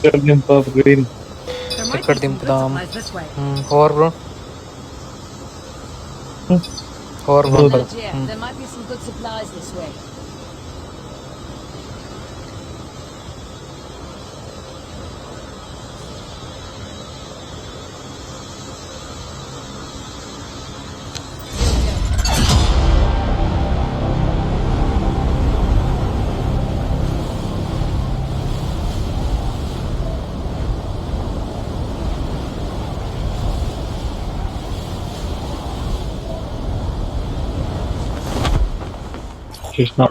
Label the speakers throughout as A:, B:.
A: Green
B: ఎక్కడ దింపుదాం? Over bro, over bro కదా.
A: కృష్ణ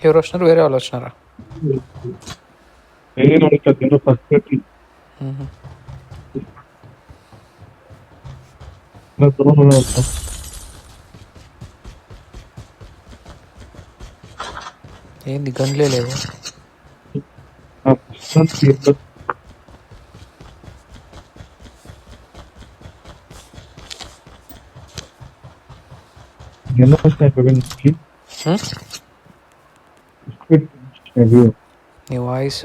B: ఎవరు వచ్చినారు? వేరే వాళ్ళు వచ్చినారా?
A: ఫస్ట్
B: ఏంది గన్లే లేవు? నీ వాయిస్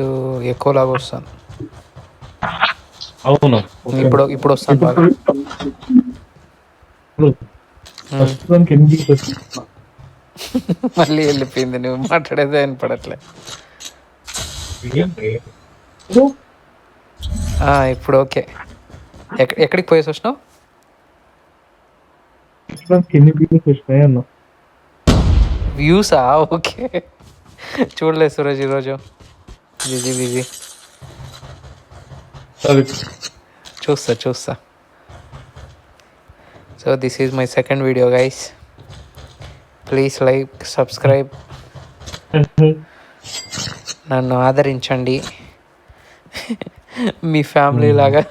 B: ఎక్కువ లాగా వస్తాను.
A: అవును,
B: ఇప్పుడు వస్తాను బాగా. మళ్ళీ వెళ్ళిపోయింది, నువ్వు మాట్లాడేదే వినపడట్లే. ఇప్పుడు ఓకే. ఎక్కడికి పోయేసి వచ్చినావు? వ్యూసా? ఓకే, చూడలేదు సురేష్ ఈరోజు, బిజీ. చూస్తా. So this is my second video guys, please like, subscribe, నన్ను ఆదరించండి, మీ ఫ్యామిలీ లాగా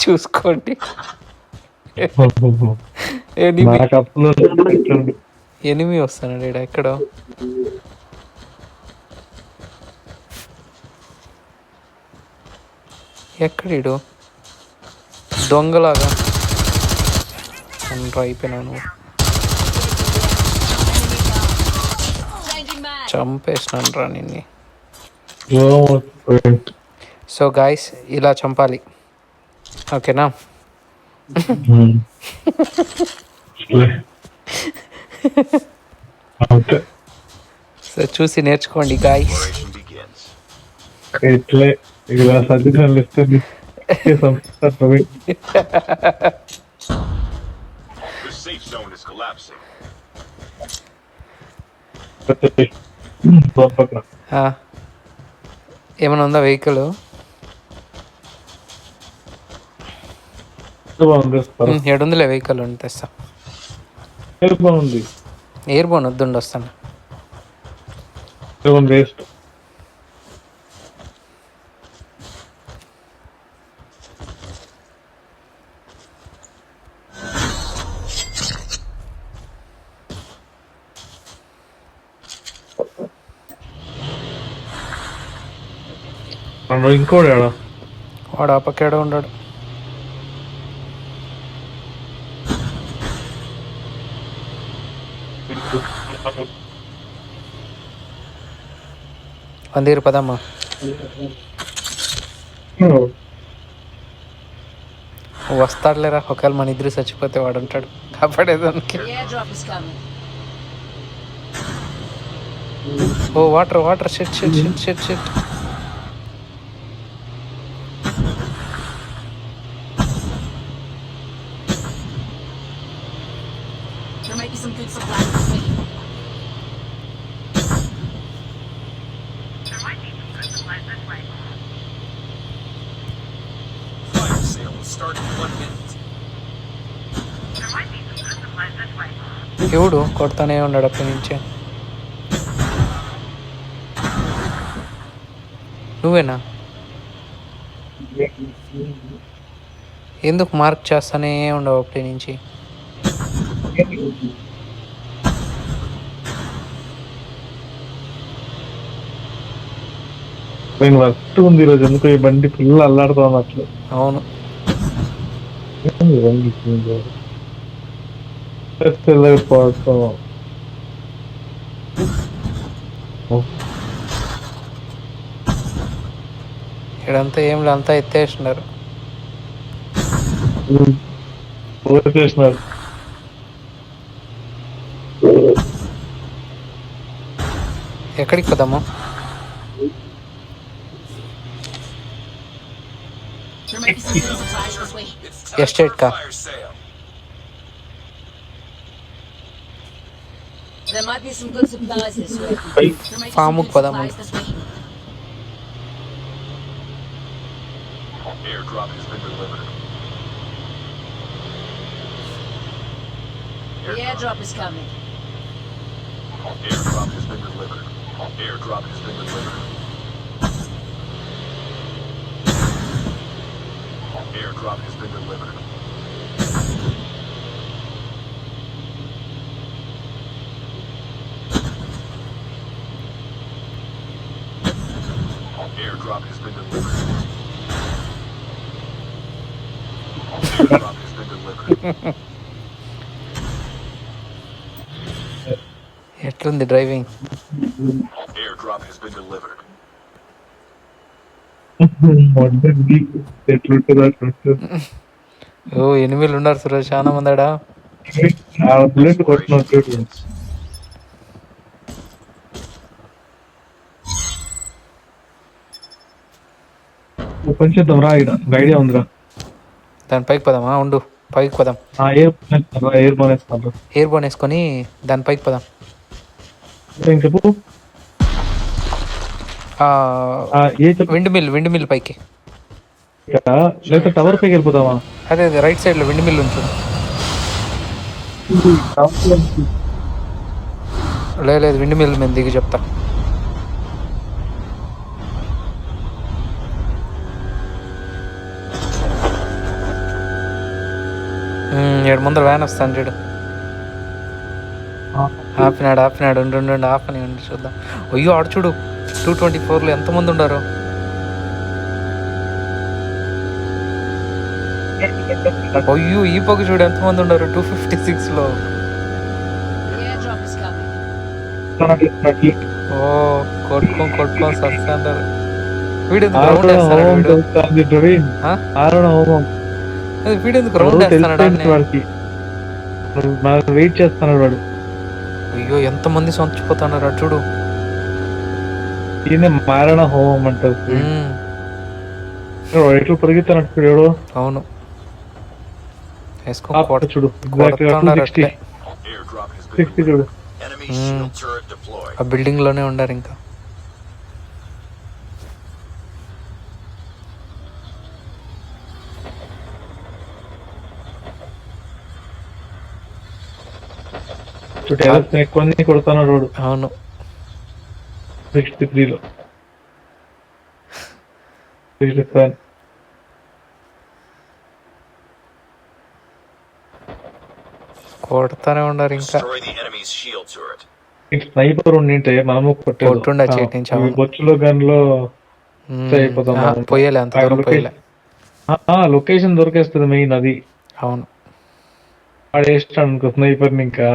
B: చూసుకోండి. ఎనిమి వస్తానండి ఇక్కడ ఎక్కడో. ఎక్కడీడు దొంగలాగా అయిపోయినాను. చంపేసినాను రా నిన్ని. సో గాయస్, ఇలా చంపాలి, ఓకేనా? సో చూసి నేర్చుకోండి గాయస్. ఏమైనా ఉందా వెహికల్? ఏడుందిలే వెహికల్, ఉంది తెస్తా. ఎయిర్ బోన్ వద్దుండి, వస్తాను.
A: ఇంకోడా?
B: వాడు ఆ పక్క ఏడో ఉన్నాడు. అందరు పదమ్మా. వస్తాడులేరా, ఒకవేళ మన ఇద్దరు చచ్చిపోతే వాడు ఉంటాడు కాపాడేదానికి. ఓ వాటర్ షిట్. ఎవడు కొడతానే ఉన్నాడు అప్పటి నుంచే. నువ్వేనా? ఎందుకు మార్క్ చేస్తానే ఉండవు అప్పటి నుంచి?
A: వర్క్ ఉంది ఈరోజు, ఎందుకు ఈ బండి ఫుల్ అల్లాడుతాం అట్లా.
B: అవును,
A: పోతాం.
B: ఇక్కడంతా ఏం లే, అంతా ఎత్తేసినారు.
A: చేసినారు.
B: ఎక్కడికి పోదాము?
C: There might be some good supplies this way.
B: Estate కా?
C: There might be some good supplies this way. There might be
B: Farm
C: some good
B: పోదాము.
C: supplies this way.
D: Airdrop has been delivered.
C: The airdrop is coming.
D: Airdrop has been delivered. Airdrop has been delivered. Airdrop has been delivered. Airdrop has been delivered. Airdrop has been delivered.
B: ఎట్లుంది driving?
D: Airdrop has been delivered.
A: ఎట్లుంటుంది అట్లుంటుంది.
B: ఓ ఎనిమిది ఉన్నారు సురేష్, చాలా మందాడా.
A: Bullet కొట్టినట్టు. Open చేద్దాం రా, ఇక్కడ ఐడియా ఉందిరా.
B: దాని పైకి పోదామా? ఉండు, పైకి పోదాం.
A: ఎయిర్ మానేస్తాను.
B: ఎయిర్ బోన్ వేసుకొని దాని పైకి పోదాం.
A: చెప్పు.
B: విండ్ మిల్ పైకి,
A: లేదా టవర్ పైకి వెళ్ళిపోతావా?
B: అదే అదే రైట్ సైడ్ లో విండ్ మిల్ ఉంచు. లేదు విండ్ మిల్ మీద దిగి చెప్తా. ఏడు ముందర వ్యాన్ వస్తాను చూడు. ఆపినాడు ఉండు ఆపని ఉండి చూద్దాం. అయ్యో ఆడు చూడు, 224లో ఎంతమంది ఉండారో. అయ్యో ఈ పక్క చూడు ఎంతమంది ఉన్నారు 256లో.
C: The airdrop is coming.
B: ఓ కొట్టుకొని సస్తాంటారు. వీడెందుకు రౌండ్ వేస్తాడు? వీడెందుకు రౌండ్ వేస్తాడు?
A: వెయిట్ చేస్తున్నాడు వాడు.
B: అయ్యో ఎంతమంది సొంచిపోతున్నారు అటు చూడు.
A: ఈయన మారణ హోమం అంటారు. ఎట్లు పరిగెత్తాను ఎవడో.
B: అవును
A: చూడు, చూడు.
B: ఆ బిల్డింగ్ లోనే ఉండారు ఇంకా.
A: ఎక్కువ కొడుతున్నాడు వాడు.
B: అవును
A: 63లో 67.
B: కొడతానే ఉండారు ఇంకా.
D: Destroy the enemy's shield turret.
A: Sniper ఉండింటే మనము
B: కొట్టుండా చేయించాము.
A: బొచ్చులో గన్లో అయిపోతాం.
B: పోయేలే, అంత దూరం పోయేలే.
A: లొకేషన్ దొరికేస్తుంది మెయిన్ అది.
B: అవును
A: వాడేస్తాడు అనుకో స్నైపర్ని, ఇంకా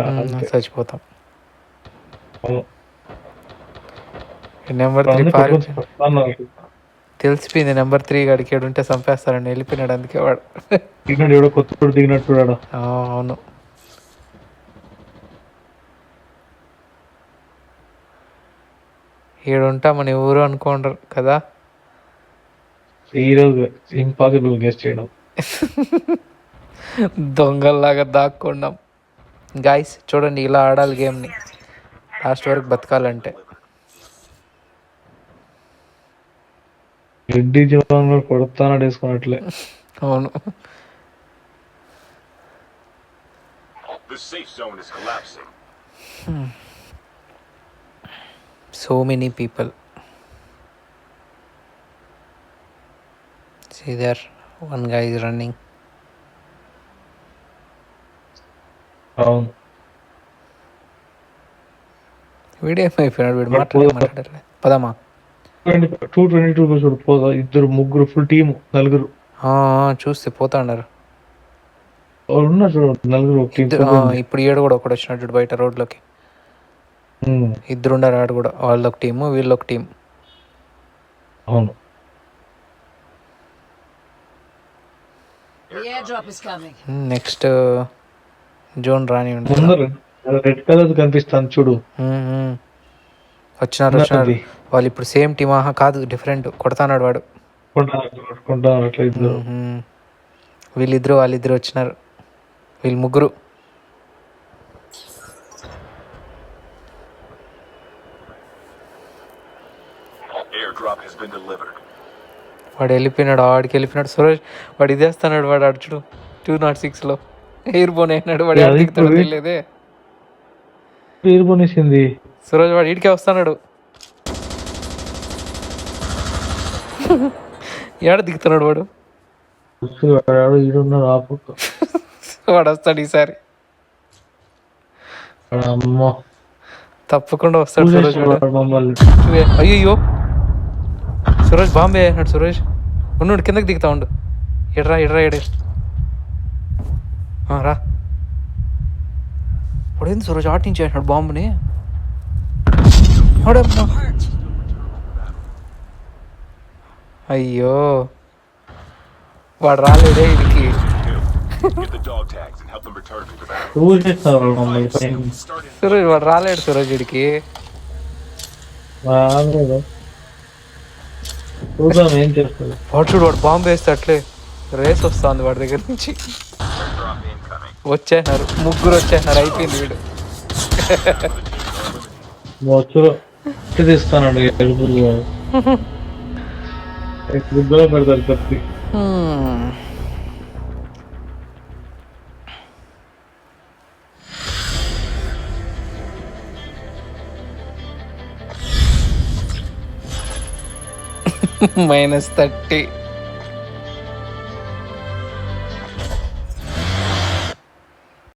B: చచ్చిపోతాం. నెంబర్ 3 తెలిసిపోయింది. నెంబర్ 3 గడికి ఉంటే చంపేస్తారని వెళ్ళిపోయినాడు. అందుకే వాడు
A: దిగినాడు, ఎవడో కొత్త దిగినట్టు.
B: అవును ఈడుంటా మన ఊరు అనుకోండ్రు కదా.
A: ఈరోజు ఇంపాసిబుల్ గెస్ట్ చేయడం.
B: దొంగల్లాగా దాక్కున్నాం. గాయస్ చూడండి, ఇలా ఆడాలి గేమ్ని, లాస్ట్ వరకు బతకాలంటే.
A: రెడ్డి జవాన్ కొడతానడు వేసుకున్నట్లే.
B: అవును
D: The safe zone is collapsing.
B: so many people. See there, one guy is running.
A: అవును
B: వీడేమైపోయినాడు? వీడు మాట్లాడలే. పదమ్మా
A: 222 చూడు పోదా. ఇద్దరు ముగ్గురు ఫుల్ టీము, నలుగురు
B: చూస్తే పోతా ఉన్నారు.
A: వాళ్ళు ఉన్నారు చూడు నలుగురు ఒక టీం
B: ఇప్పుడు ఈడ కూడా ఒకడు వచ్చినాడు చూడు బయట రోడ్లోకి. ఇద్దరు ఉన్నారు ఆడు కూడా, వాళ్ళొక టీము వీళ్ళొక టీం.
A: అవును
C: The airdrop is coming.
B: Next zone రాని ఉంటుంది.
A: ముందర రెడ్ కలర్ కనిపిస్తాను చూడు.
B: వచ్చినారు
A: ఉన్నది.
B: వాళ్ళు ఇప్పుడు సేమ్ టీమ్. ఆహా కాదు, డిఫరెంట్. కొడతాన్నాడు వాడు.
A: కొంటారు అట్లా ఇద్దరు.
B: వీళ్ళిద్దరు వాళ్ళిద్దరు వచ్చినారు, వీళ్ళు ముగ్గురు.
D: Airdrop has been delivered.
B: వాడు వెళ్ళిపోయినాడు, ఆడికి వెళ్ళిపోయినాడు. సురేష్ వాడు ఇదేస్తున్నాడు, వాడు అడుచుడు 206లో ఎయిర్ బోన్ అయినాడు. వాడు
A: అది
B: దిగుతాడు
A: ఇప్పుడు
B: తెలియదే.
A: పేరు కొనేసింది.
B: సురేష్ వాడు ఈడికే వస్తున్నాడు. ఏడ దిగుతున్నాడు వాడు?
A: వాడు ఈడున్నాడు ఆపుకు.
B: వాడు వస్తాడు ఈసారి,
A: అమ్మో
B: తప్పకుండా వస్తాడు సురేష్ వాడు.
A: మమ్మల్ని
B: అయ్యో సురేష్ బాంబే అయినాడు. సురేష్ ఉన్నాడు, కిందకి దిగుతా ఉండు. ఎడ్రా ఎడ్రా ఎడే రా. వాడేంది సురేష్ ఆటించి అయినాడు బాంబుని. వాడమ్మా, అయ్యో వాడు రాలేదే ఇడికి.
D: Get the dog tags and help them return to the battle.
A: చూసేస్తారు మమ్మల్ని పైన.
D: Started.
B: సురేష్ వాడు రాలేడు. సురేష్ ఇడికి
A: రాలేదు. చూద్దాం ఏం చేస్తుంది.
B: వాడు చూడు, వాడు బాంబు వేస్తే అట్లే రేస్ వస్తుంది వాడి దగ్గర నుంచి.
D: Airdrop incoming.
B: వచ్చేసినారు, ముగ్గురు వచ్చేసినారు. అయిపోయింది వీడు.
A: వచ్చులో తీస్తానండి ఎడుపులు బుద్ధలో పెడతారు కత్తి.
B: -30.